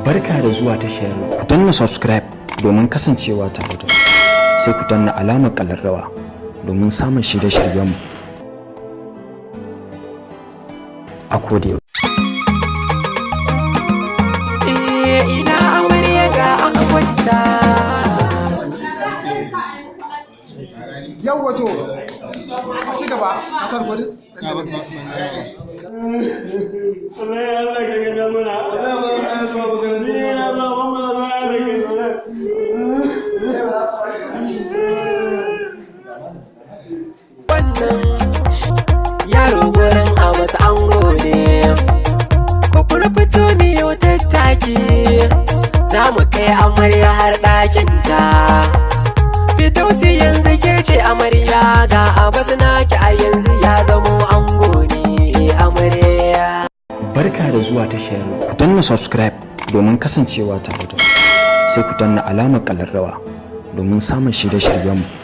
Barka da zuwa tashar ku danna subscribe domin kasancewa tare da sai ku danna alamar ƙararrawa domin samun shirye-shiryenmu a koda. Ina amarya ga akwata yau wato a ci gaba kasar gudu wannan yaro gurin a wasu ango ne ku fito miyo tattaki za mu kai amarya har ɗakinta. Fidausi yanzu ke ce amarya ga Abbas naki a yanzu ya zamo ango ne amarya. Barka da zuwa tashar ku danna subscribe domin kasancewa tare da sai ku danna alamar ƙararrawa domin samun shirye-shiryenmu